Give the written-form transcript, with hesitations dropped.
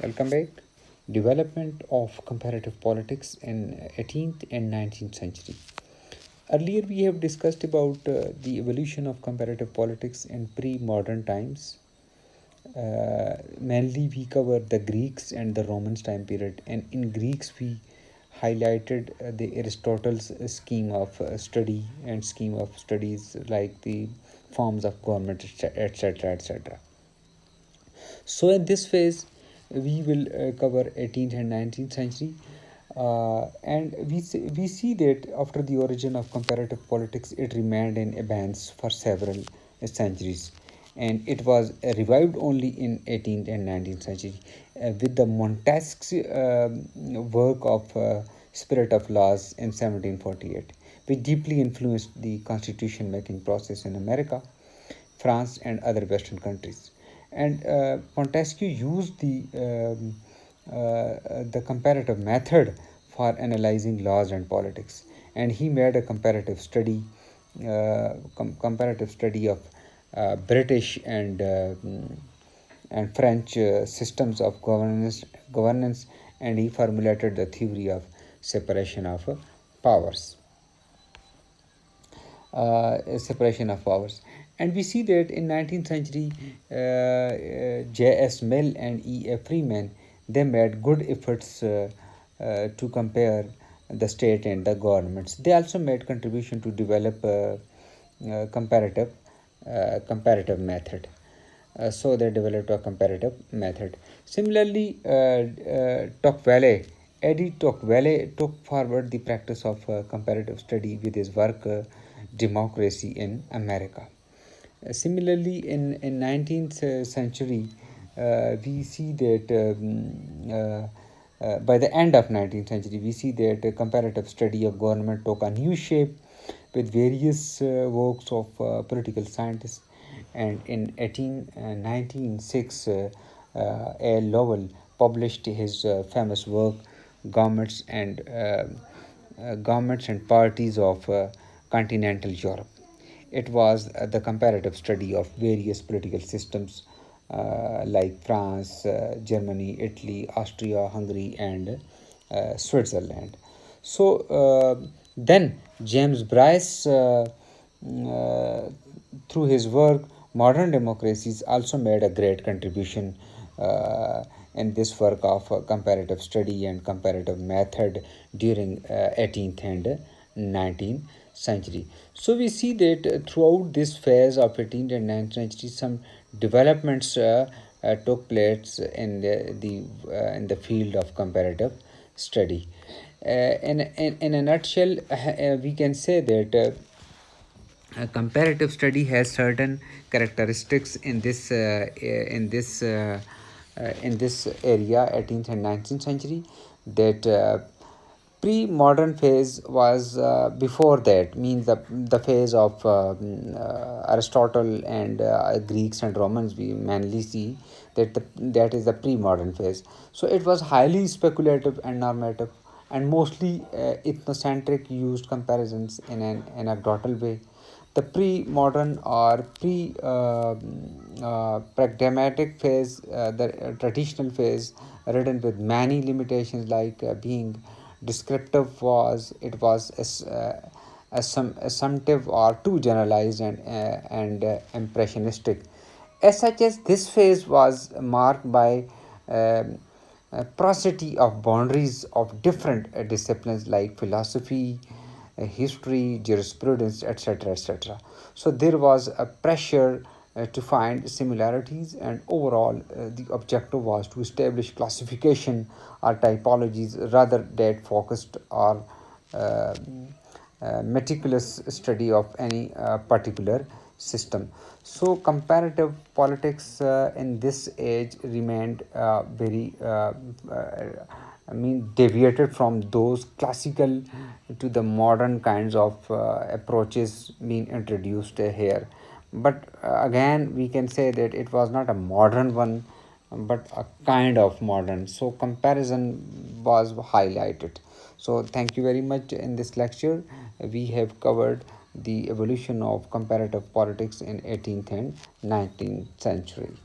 Welcome back. Development of comparative politics in 18th and 19th century. Earlier we have discussed about the evolution of comparative politics in pre-modern times. Mainly we covered the Greeks and the Romans time period, and in Greeks we highlighted the Aristotle's scheme of study and scheme of studies like the forms of government, etc., etc. So in this phase, we will cover 18th and 19th century, and we see that after the origin of comparative politics, it remained in abeyance for several centuries, and it was revived only in 18th and 19th century with the Montesquieu work of Spirit of Laws in 1748, which deeply influenced the constitution making process in America, France, and other Western countries. And Montesquieu used the comparative method for analyzing laws and politics, and he made a comparative study of British and French systems of governance, and he formulated the theory of separation of powers separation of powers. And we see that in 19th century, J.S. Mill and E.F. Freeman, they made good efforts to compare the state and the governments. They also made contribution to develop comparative method. So they developed a comparative method. Similarly, Eddie Tocqueville took forward the practice of comparative study with his work Democracy in America. Similarly, in 19th century, we see that by the end of 19th century, we see that comparative study of government took a new shape with various works of political scientists. And in 1906, A. Lowell published his famous work, Governments and Governments and Parties of Continental Europe. It was the comparative study of various political systems like France, Germany, Italy, Austria, Hungary, and Switzerland. So then James Bryce, through his work, Modern Democracies, also made a great contribution in this work of comparative study and comparative method during 18th and 19th century. So we see that throughout this phase of 18th and 19th century, some developments took place in the field of comparative study. In a nutshell, we can say that a comparative study has certain characteristics in this area, 18th and 19th century, that pre-modern phase was before that, means the phase of Aristotle and Greeks and Romans. We mainly see that that is the pre-modern phase. So it was highly speculative and normative, and mostly ethnocentric, used comparisons in an anecdotal way. The pre-modern or pragmatic phase, the traditional phase, written with many limitations like being descriptive, was assumptive or too generalized and impressionistic. As such, as this phase was marked by prosody of boundaries of different disciplines like philosophy, history, jurisprudence, etc., etc. So there was a pressure to find similarities, and overall, the objective was to establish classification or typologies rather than focused or uh, meticulous study of any particular system. So, comparative politics in this age remained very, deviated from those classical to the modern kinds of approaches being introduced here. But again, we can say that it was not a modern one, but a kind of modern. So, comparison was highlighted. So, thank you very much. In this lecture, we have covered the evolution of comparative politics in 18th and 19th century.